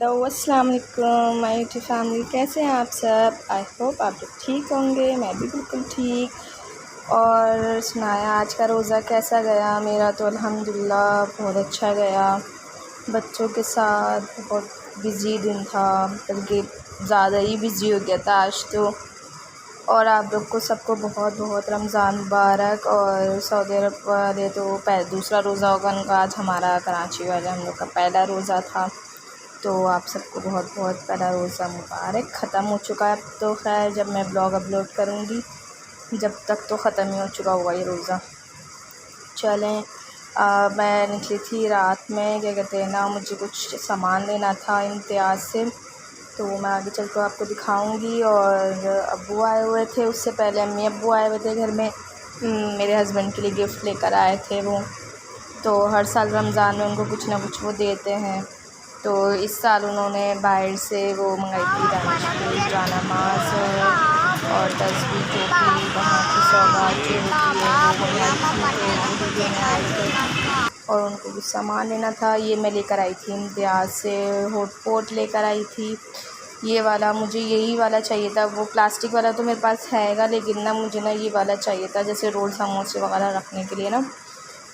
Hello अस्सलाम वालेकुम my YouTube family, कैसे हैं आप सब। आई होप आप लोग ठीक होंगे, मैं भी बिल्कुल ठीक। और सुनाया आज का रोज़ा कैसा गया। मेरा तो अल्हम्दुलिल्लाह बहुत अच्छा गया। बच्चों के साथ बहुत बिज़ी दिन था, बल्कि ज़्यादा ही बिज़ी हो गया था आज तो। और आप लोग को सबको बहुत बहुत रमज़ान मुबारक। और सऊदी अरब वाले तो दूसरा रोज़ा होगा उनका, आज हमारा कराची वाले हम लोग का पहला रोज़ा था। तो आप सबको बहुत बहुत पहला रोज़ा मुबारक। ख़त्म हो चुका है अब तो, खैर जब मैं ब्लॉग अपलोड करूँगी जब तक तो ख़त्म ही हो चुका होगा ये रोज़ा। चलें, मैं निकली थी रात में, क्या कहते हैं ना, मुझे कुछ सामान लेना था इम्तियाज़ से, तो मैं आगे चल कर आपको दिखाऊंगी। और अब्बू आए हुए थे, उससे पहले अम्मी अब्बू आए हुए थे घर में। मेरे हस्बैंड के लिए गिफ्ट लेकर आए थे वो, तो हर साल रमज़ान में उनको कुछ ना कुछ वो देते हैं। तो इस साल उन्होंने बाहर से वो मंगाई थी दानिश जानमाज़ और तस्वीर टोपी, वहाँ की सौगात जो होती है वो मंगाई थी, तो वही आए थे। और उनको कुछ सामान लेना था, ये मैं लेकर आई थी इम्तियाज़ से। हॉट पॉट लेकर आई थी, ये वाला मुझे यही वाला चाहिए था। वो प्लास्टिक वाला तो मेरे पास हैगा, लेकिन ना मुझे ना ये वाला चाहिए था, जैसे रोल समोसे वगैरह रखने के लिए ना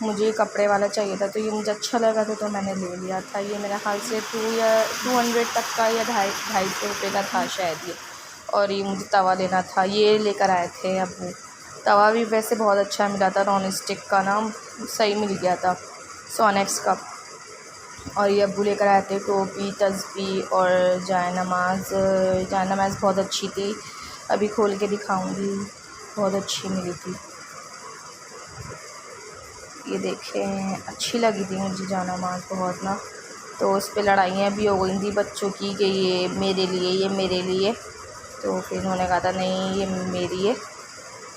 मुझे कपड़े वाला चाहिए था। तो ये मुझे अच्छा लगा था तो मैंने ले लिया था। ये मेरा ख्याल से 200 तक का या 250 रुपये का था शायद ये। और ये मुझे तवा लेना था, ये लेकर आए थे अब्बू। तवा भी वैसे बहुत अच्छा मिला था, नॉन स्टिक का ना, सही मिल गया था, सोनेक्स का। और ये अब्बू लेकर आए थे टोपी, तस्बीह और जायनमाज़। जायनमाज़ बहुत अच्छी थी, अभी खोल के दिखाऊंगी, बहुत अच्छी मिली थी। ये देखें, अच्छी लगी थी मुझे जायनमाज़ बहुत ना। तो उस पर लड़ाइयाँ भी हो गई थी बच्चों की कि ये मेरे लिए, ये मेरे लिए। तो फिर उन्होंने कहा था नहीं ये मेरी है।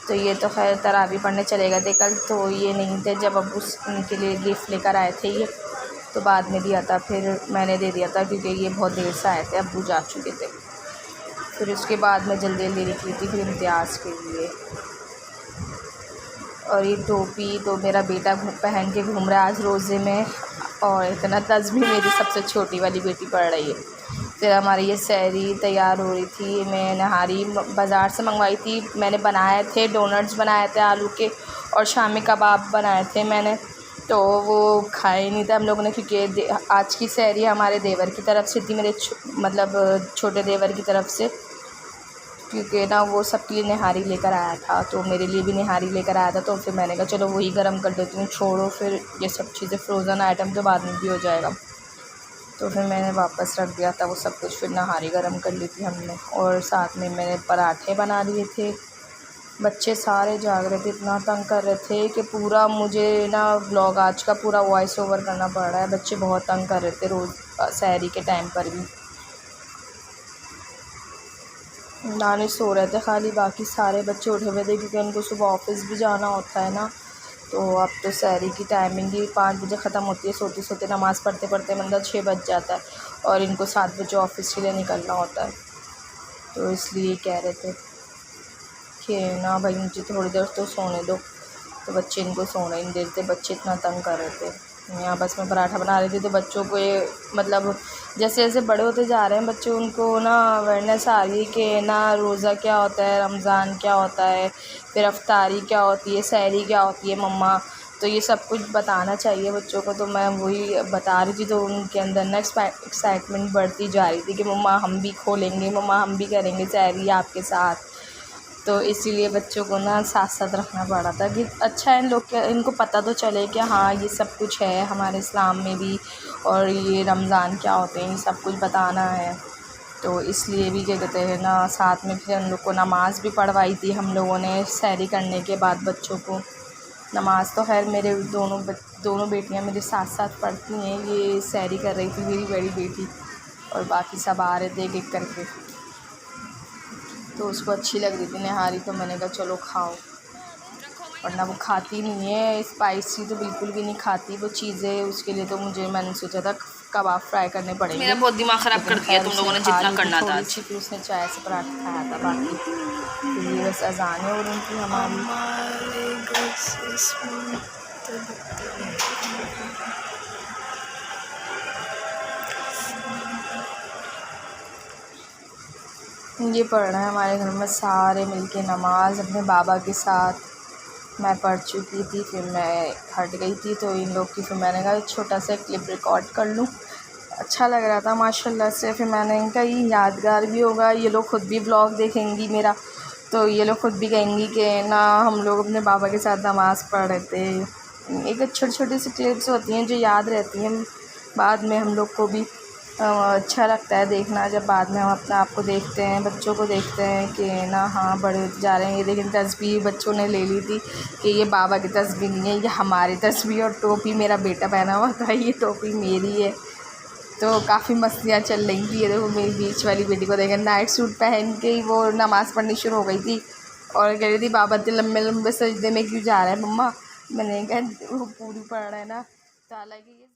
तो ये तो खैर तरावी पढ़ने चले गए थे कल, तो ये नहीं थे जब अब उनके लिए गिफ्ट लेकर आए थे ये, तो बाद में दिया था, फिर मैंने दे दिया था क्योंकि ये बहुत देर से आए थे, अब्बू जा चुके थे। फिर उसके बाद मैं जल्दी जल्दी निकली थी फिर इम्तियाज़ के लिए। और ये टोपी तो मेरा बेटा पहन के घूम रहा है आज रोज़े में, और इतना तस्बीह मेरी सबसे छोटी वाली बेटी पढ़ रही है। फिर हमारी ये सहरी तैयार हो रही थी। मैं नहारी बाज़ार से मंगवाई थी, मैंने बनाए थे डोनट्स बनाए थे आलू के, और शामी कबाब बनाए थे मैंने। तो वो खाए नहीं थे हम लोगों ने, क्योंकि आज की सहरी हमारे देवर की तरफ से थी, मेरे मतलब छोटे देवर की तरफ से, क्योंकि ना वो सबके लिए निहारी लेकर आया था, तो मेरे लिए भी निहारी लेकर आया था। तो फिर मैंने कहा चलो वही गर्म कर देती हूँ, छोड़ो फिर ये सब चीज़ें, फ्रोज़न आइटम तो बाद में भी हो जाएगा। तो फिर मैंने वापस रख दिया था वो सब कुछ, फिर नहारी गर्म कर ली थी हमने। और साथ में मैंने पराठे बना लिए थे। बच्चे सारे जाग रहे थे, इतना तंग कर रहे थे कि पूरा मुझे ना ब्लॉग आज का पूरा वॉइस ओवर करना पड़ रहा है। बच्चे बहुत तंग कर रहे थे रोज़ सहरी के टाइम पर भी। नानी सो रहे थे खाली, बाकी सारे बच्चे उठे हुए थे, क्योंकि उनको सुबह ऑफिस भी जाना होता है ना। तो अब तो सहरी की टाइमिंग ही 5 बजे ख़त्म होती है, सोते सोते नमाज़ पढ़ते पढ़ते बंदा 6 बज जाता है, और इनको 7 बजे ऑफिस के लिए निकलना होता है। तो इसलिए कह रहे थे कि ना भाई मुझे थोड़ी देर तो सोने दो। तो बच्चे इनको सोने नहीं देते, बच्चे इतना तंग कर रहे थे। यहाँ बस मैं पराठा बना रही थी, तो बच्चों को ये मतलब जैसे जैसे बड़े होते जा रहे हैं बच्चे, उनको ना अवेयरनेस आ रही है कि ना रोज़ा क्या होता है, रमज़ान क्या होता है, फिर अफ्तारी क्या होती है, सहरी क्या होती है मम्मा। तो ये सब कुछ बताना चाहिए बच्चों को, तो मैं वही बता रही थी। तो उनके अंदर ना एक्साइटमेंट बढ़ती जा रही थी कि मम्मा हम भी खोलेंगे, मम्मा हम भी करेंगे सहरी आपके साथ। तो इसीलिए बच्चों को ना साथ साथ रखना पड़ा था कि अच्छा इन लोग के, इनको पता तो चले कि हाँ ये सब कुछ है हमारे इस्लाम में भी, और ये रमज़ान क्या होते हैं ये सब कुछ बताना है। तो इसलिए भी क्या कहते हैं ना, साथ में फिर हम लोग को नमाज़ भी पढ़वाई थी हम लोगों ने सहरी करने के बाद बच्चों को। नमाज़ तो खैर मेरे दोनों बेटियां मेरे साथ साथ पढ़ती हैं। ये सहरी कर रही थी मेरी बड़ी बेटी, और बाकी सब आ रहे थे एक एक करके। तो उसको अच्छी लग रही थी निहारी, तो मैंने कहा चलो खाओ, वरना वो खाती नहीं है स्पाइसी, तो बिल्कुल भी नहीं खाती वो चीज़ें। उसके लिए तो मैंने सोचा था कबाब फ्राई करने पड़ेंगे। मेरा बहुत दिमाग ख़राब कर दिया तुम लोगों ने जितना करना था आज। फिर उसने चाय से पराठा खाया था बाकी। तो ये बस अजानें हो रही थी हमारी। ये पढ़ रहे हैं हमारे घर में सारे मिलके नमाज अपने बाबा के साथ। मैं पढ़ चुकी थी, फिर मैं हट गई थी, तो इन लोग की फिर मैंने कहा छोटा सा क्लिप रिकॉर्ड कर लूँ। अच्छा लग रहा था माशाल्लाह से। फिर मैंने कहा ये यादगार भी होगा, ये लोग ख़ुद भी ब्लॉग देखेंगी मेरा, तो ये लोग ख़ुद भी कहेंगी कि ना हम लोग अपने बाबा के साथ नमाज़ पढ़ रहे थे। एक छोटी छोटी सी क्लिप्स होती हैं जो याद रहती हैं, बाद में हम लोग को भी अच्छा लगता है देखना, जब बाद में हम अपने आप को देखते हैं, बच्चों को देखते हैं कि ना हाँ बड़े होते जा रहे हैं। ये लेकिन तस्वीर बच्चों ने ले ली थी कि ये बाबा की तस्वीर नहीं है, ये हमारी तस्वीर। और टोपी मेरा बेटा पहना हुआ था, ये टोपी मेरी है। तो काफ़ी मस्तियाँ चल रही थी। ये देखो मेरी बीच वाली बेटी को देखें, नाइट सूट पहन के ही वो नमाज़ पढ़नी शुरू हो गई थी और कह रही थी बाबा इतने लंबे लंबे सजदे में क्यों जा रहा है मम्मा। मैंने कहा वो पूरी पढ़ रहा है ना, तो हालांकि ये